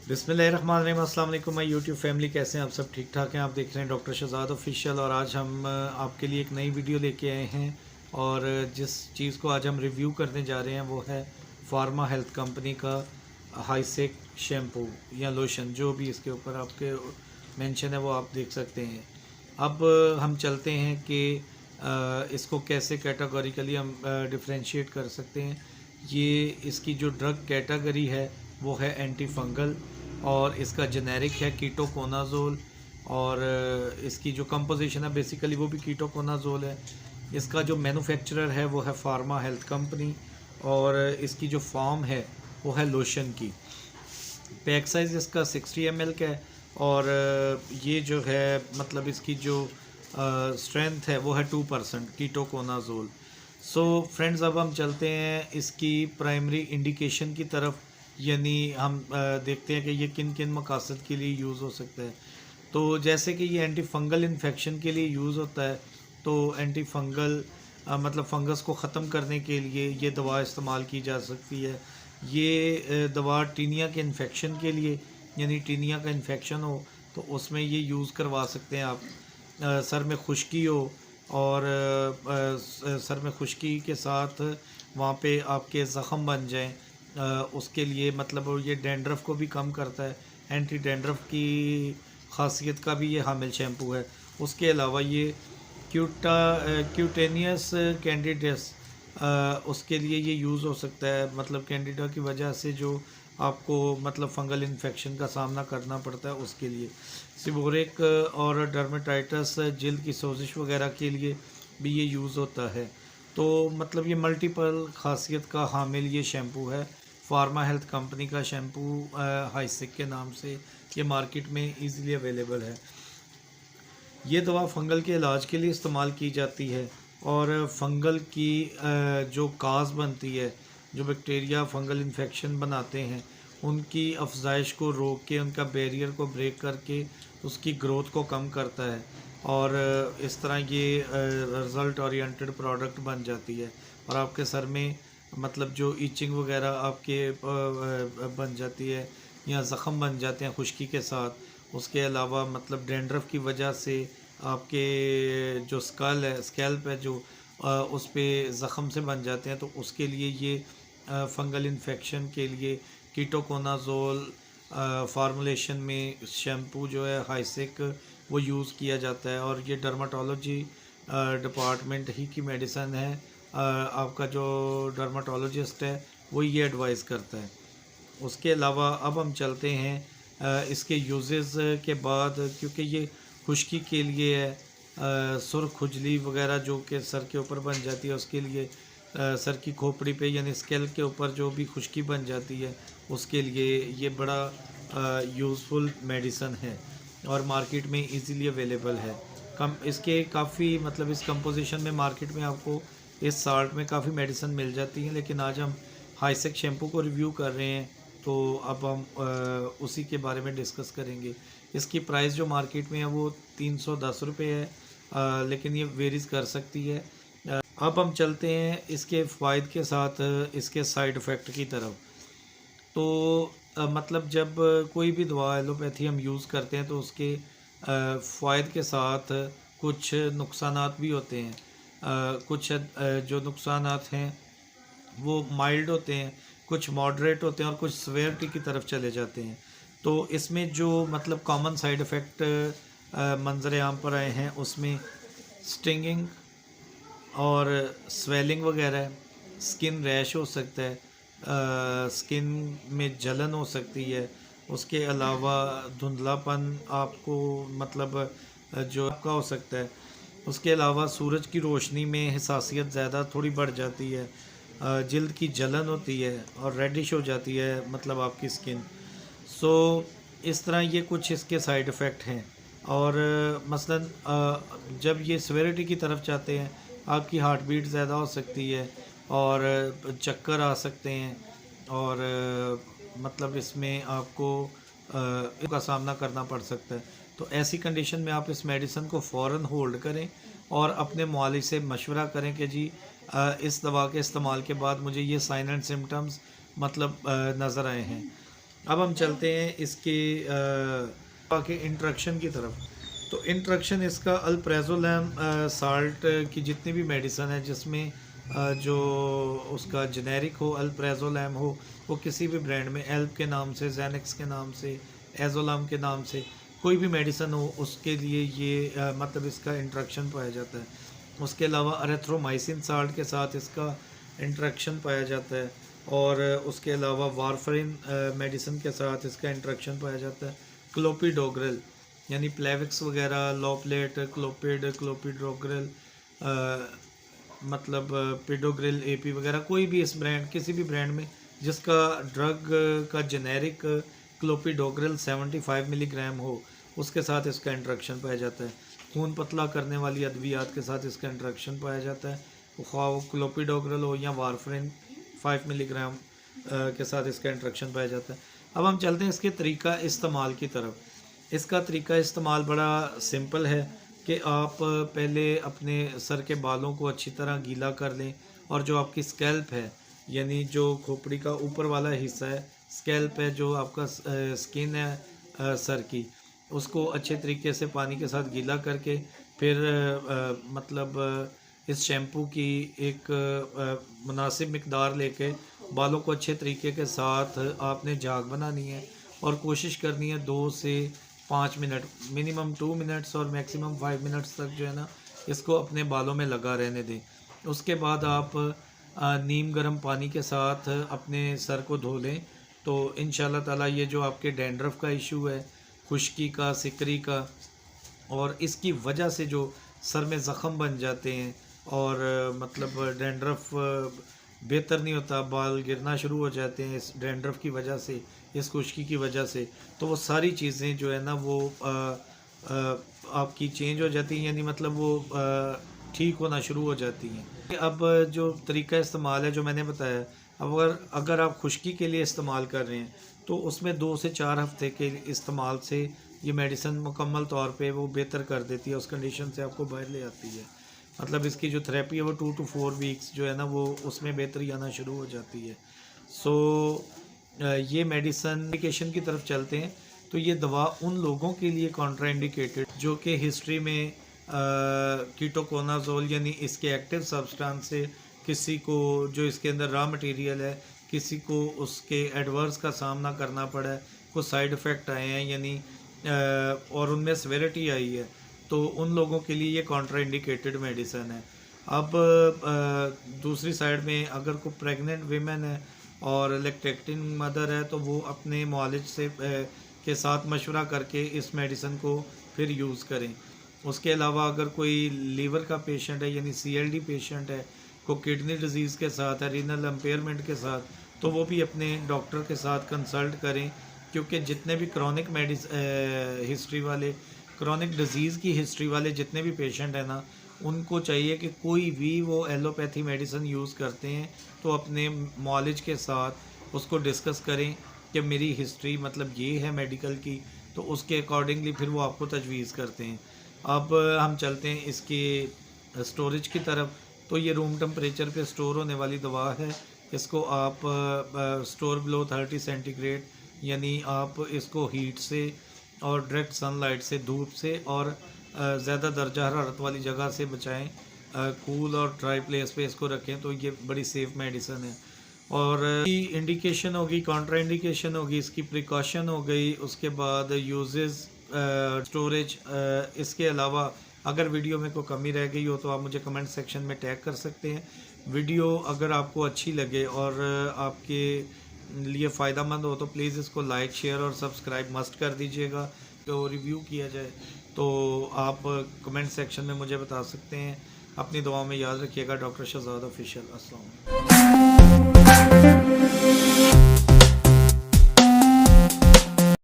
बिस्मिल्लाहिर्रहमानिर्रहीम। अस्सलाम वालेकुम माय यूट्यूब फैमिली, कैसे हैं आप सब? ठीक ठाक हैं? आप देख रहे हैं डॉक्टर शहजाद ऑफिशियल और आज हम आपके लिए एक नई वीडियो लेके आए हैं। और जिस चीज़ को आज हम रिव्यू करने जा रहे हैं वो है फार्मा हेल्थ कंपनी का हाईसेक शैम्पू या लोशन, जो भी इसके ऊपर आपके मेंशन है वो आप देख सकते हैं। अब हम चलते हैं कि इसको कैसे कैटेगोरिकली हम डिफरेंशिएट कर सकते हैं। ये इसकी जो ड्रग कैटेगरी है वो है एंटी फंगल और इसका जेनेरिक है कीटोकोनाजोल। और इसकी जो कंपोजिशन है बेसिकली वो भी कीटोकोनाजोल है। इसका जो मैन्युफैक्चरर है वो है फार्मा हेल्थ कंपनी और इसकी जो फॉर्म है वो है लोशन की। पैक साइज़ इसका 60 ml का है और ये जो है मतलब इसकी जो स्ट्रेंथ है वो है 2% कीटोकोनाजोल। सो फ्रेंड्स, अब हम चलते हैं इसकी प्राइमरी इंडिकेशन की तरफ, यानी हम देखते हैं कि ये किन किन मकासद के लिए यूज़ हो सकता है। तो जैसे कि ये एंटी फंगल इन्फेक्शन के लिए यूज़ होता है, तो एंटी फंगल मतलब फंगस को ख़त्म करने के लिए ये दवा इस्तेमाल की जा सकती है। ये दवा टीनिया के इन्फेक्शन के लिए, यानी टीनिया का इन्फेक्शन हो तो उसमें ये यूज़ करवा सकते हैं आप। सर में खुश्की हो और सर में खुश्की के साथ वहाँ पे आपके ज़ख़म बन जाएं, उसके लिए मतलब ये डैंड्रफ को भी कम करता है। एंटी डैंड्रफ की खासियत का भी ये हामिल शैम्पू है। उसके अलावा ये क्यूटेनियस कैंडिडियस उसके लिए ये यूज़ हो सकता है, मतलब कैंडिडा की वजह से जो आपको मतलब फंगल इन्फेक्शन का सामना करना पड़ता है उसके लिए। सिबोरिक और डर्मेटाइटिस जल्द की सोजिश वगैरह के लिए भी ये यूज़ होता है। तो मतलब ये मल्टीपल खासियत का हामिल ये शैम्पू है। फार्मा हेल्थ कंपनी का शैम्पू हाईसेक के नाम से ये मार्केट में इजीली अवेलेबल है। ये दवा फंगल के इलाज के लिए इस्तेमाल की जाती है और फंगल की जो काज बनती है, जो बैक्टीरिया फंगल इन्फेक्शन बनाते हैं, उनकी अफजाइश को रोक के उनका बैरियर को ब्रेक करके उसकी ग्रोथ को कम करता है। और इस तरह ये रिज़ल्ट ओरिएंटेड प्रोडक्ट बन जाती है और आपके सर में मतलब जो ईचिंग वगैरह आपके बन जाती है या ज़ख़म बन जाते हैं खुश्की के साथ। उसके अलावा मतलब डैंड्रफ की वजह से आपके जो स्कैल्प है जो उस पे ज़ख़म से बन जाते हैं, तो उसके लिए ये फंगल इन्फेक्शन के लिए कीटोकोनाजोल फार्मूलेशन में शैम्पू जो है हाईसेक वो यूज़ किया जाता है। और ये डर्माटोलॉजी डिपार्टमेंट ही की मेडिसिन है। आपका जो डर्माटोलॉजिस्ट है वो ये एडवाइस करता है। उसके अलावा अब हम चलते हैं इसके यूजेस के बाद, क्योंकि ये खुश्की के लिए है, सुर्ख खुजली वगैरह जो कि सर के ऊपर बन जाती है उसके लिए, सर की खोपड़ी पे यानी स्कैल्प के ऊपर जो भी खुश्की बन जाती है उसके लिए ये बड़ा यूज़फुल मेडिसन है और मार्केट में इजीली अवेलेबल है। कम इसके काफ़ी मतलब इस कंपोजिशन में मार्केट में आपको इस साल्ट में काफ़ी मेडिसिन मिल जाती हैं, लेकिन आज हम हाईसेक शैम्पू को रिव्यू कर रहे हैं तो अब हम उसी के बारे में डिस्कस करेंगे। इसकी प्राइस जो मार्केट में है वो 310 रुपये है, लेकिन ये वेरीज कर सकती है। अब हम चलते हैं इसके फ़ायद के साथ इसके साइड इफ़ेक्ट की तरफ। तो मतलब जब कोई भी दवा एलोपैथी हम यूज़ करते हैं तो उसके फ़ायद के साथ कुछ नुकसानात भी होते हैं। कुछ जो नुकसानात हैं वो माइल्ड होते हैं, कुछ मॉडरेट होते हैं और कुछ सीवियरिटी की तरफ चले जाते हैं। तो इसमें जो मतलब कॉमन साइड इफ़ेक्ट मंजर आम पर आए हैं उसमें स्टिंगिंग और स्वेलिंग वगैरह है, स्किन रैश हो सकता है, स्किन में जलन हो सकती है। उसके अलावा धुंधलापन आपको मतलब जो आपका हो सकता है। उसके अलावा सूरज की रोशनी में हसासियत ज़्यादा थोड़ी बढ़ जाती है, जल्द की जलन होती है और रेडिश हो जाती है मतलब आपकी स्किन। सो इस तरह ये कुछ इसके साइड इफ़ेक्ट हैं। और मसलन जब ये सीवियरिटी की तरफ जाते हैं आपकी हार्ट बीट ज़्यादा हो सकती है और चक्कर आ सकते हैं और मतलब इसमें आपको इसका सामना करना पड़ सकता है। तो ऐसी कंडीशन में आप इस मेडिसिन को फ़ौरन होल्ड करें और अपने मुआलिज से मशवरा करें कि जी इस दवा के इस्तेमाल के बाद मुझे ये साइन एंड सिम्टम्स मतलब नज़र आए हैं। अब हम चलते हैं इसके इंट्रक्शन की तरफ। तो इंट्रक्शन इसका अल्प्रेजोलैम साल्ट की जितनी भी मेडिसन है जिसमें जो उसका जेनेरिक हो, अल्प्रेजोलैम हो, वो किसी भी ब्रांड में एल्प के नाम से, जैनिक्स के नाम से, एजोलाम के नाम से कोई भी मेडिसन हो, उसके लिए ये मतलब इसका इंट्रक्शन पाया जाता है। उसके अलावा अरेथ्रोमाइसिन साल्ट के साथ इसका इंट्रक्शन पाया जाता है, और उसके अलावा वारफरिन मेडिसिन के साथ इसका इंट्रक्शन पाया जाता है। क्लोपिडोग्रिल यानी प्लेविक्स वगैरह, लॉपलेट, क्लोपिडोग्रिल मतलब पिडोग्रिल एपी वगैरह, कोई भी इस ब्रांड, किसी भी ब्रांड में जिसका ड्रग का जेनेरिक क्लोपिडोग्रिल 75 मिलीग्राम हो, उसके साथ इसका इंट्रक्शन पाया जाता है। खून पतला करने वाली अद्वियात के साथ इसका इंट्रक्शन पाया जाता है, ख्वाह वो क्लोपिडोग्रिल हो या वारफरिन 5 मिलीग्राम के साथ इसका इंट्रक्शन पाया जाता है। अब हम चलते हैं इसके तरीका इस्तेमाल की तरफ। इसका तरीका इस्तेमाल बड़ा सिंपल है कि आप पहले अपने सर के बालों को अच्छी तरह गीला कर लें, और जो आपकी स्कैल्प है यानी जो खोपड़ी का ऊपर वाला हिस्सा है, स्कैल्प है जो आपका स्किन है सर की, उसको अच्छे तरीके से पानी के साथ गीला करके फिर मतलब इस शैम्पू की एक मुनासिब मिकदार लेके बालों को अच्छे तरीके के साथ आपने झाग बनानी है, और कोशिश करनी है 2 से 5 मिनट, मिनिमम 2 मिनट्स और मैक्सिमम 5 मिनट्स तक जो है ना इसको अपने बालों में लगा रहने दें। उसके बाद आप नीम गर्म पानी के साथ अपने सर को धो लें, तो इंशाल्लाह ताला ये जो आपके डैंड्रफ का इशू है, खुश्की का, सिकरी का, और इसकी वजह से जो सर में ज़ख़म बन जाते हैं और मतलब डैंड्रफ बेहतर नहीं होता, बाल गिरना शुरू हो जाते हैं इस डैंड्रफ की वजह से, इस खुश्की की वजह से, तो वो सारी चीज़ें जो है ना वो आपकी चेंज हो जाती हैं, यानी मतलब वो ठीक होना शुरू हो जाती हैं। अब जो तरीका इस्तेमाल है जो मैंने बताया, अब अगर आप खुश्की के लिए इस्तेमाल कर रहे हैं तो उसमें 2 से 4 हफ्ते के इस्तेमाल से ये मेडिसिन मुकम्मल तौर पे वो बेहतर कर देती है, उस कंडीशन से आपको बाहर ले आती है। मतलब इसकी जो थेरेपी है वो 2 to 4 वीक्स जो है ना वो उसमें बेहतरी आना शुरू हो जाती है। सो ये मेडिसिन इंडिकेशन की तरफ चलते हैं। तो ये दवा उन लोगों के लिए कॉन्ट्राइंडिकेटेड जो कि हिस्ट्री में कीटोकोनाजोल यानी इसके एक्टिव सब्सटेंस से किसी को जो इसके अंदर रॉ मटेरियल है, किसी को उसके एडवर्स का सामना करना पड़ा है, कुछ साइड इफ़ेक्ट आए हैं यानी और उनमें सेवेरिटी आई है, तो उन लोगों के लिए ये कॉन्ट्राइंडिकेटेड मेडिसिन है। अब दूसरी साइड में अगर कोई प्रेग्नेंट वीमेन है और लैक्टेटिंग मदर है तो वो अपने मुआलिज से के साथ मशवरा करके इस मेडिसिन को फिर यूज़ करें। उसके अलावा अगर कोई लीवर का पेशेंट है यानी CLD पेशेंट है, को किडनी डिजीज़ के साथ है, रीनल एम्पेयरमेंट के साथ, तो वो भी अपने डॉक्टर के साथ कंसल्ट करें, क्योंकि जितने भी क्रॉनिक हिस्ट्री वाले, क्रॉनिक डिजीज़ की हिस्ट्री वाले जितने भी पेशेंट हैं ना, उनको चाहिए कि कोई भी वो एलोपैथी मेडिसिन यूज़ करते हैं तो अपने मुआलिज के साथ उसको डिस्कस करें कि मेरी हिस्ट्री मतलब ये है मेडिकल की, तो उसके अकॉर्डिंगली फिर वो आपको तजवीज़ करते हैं। अब हम चलते हैं इसके स्टोरेज की तरफ। तो ये रूम टेम्परेचर पे स्टोर होने वाली दवा है। इसको आप स्टोर बिलो 30 सेंटीग्रेड, यानी आप इसको हीट से और डायरेक्ट सनलाइट से, धूप से और ज़्यादा दर्जा हरारत वाली जगह से बचाएं। कूल और ड्राई प्लेस पे इसको रखें, तो ये बड़ी सेफ मेडिसिन है। और इंडिकेशन होगी, कॉन्ट्रा इंडिकेशन होगी, इसकी प्रिकॉशन हो गई, उसके बाद यूजेस, स्टोरेज। इसके अलावा अगर वीडियो में कोई कमी रह गई हो तो आप मुझे कमेंट सेक्शन में टैग कर सकते हैं। वीडियो अगर आपको अच्छी लगे और आपके लिए फ़ायदा मंद हो तो प्लीज़ इसको लाइक, शेयर और सब्सक्राइब मस्ट कर दीजिएगा। तो रिव्यू किया जाए तो आप कमेंट सेक्शन में मुझे बता सकते हैं। अपनी दुआ में याद रखिएगा। Doctor Shahzad official. अस्सलाम वालेकुम।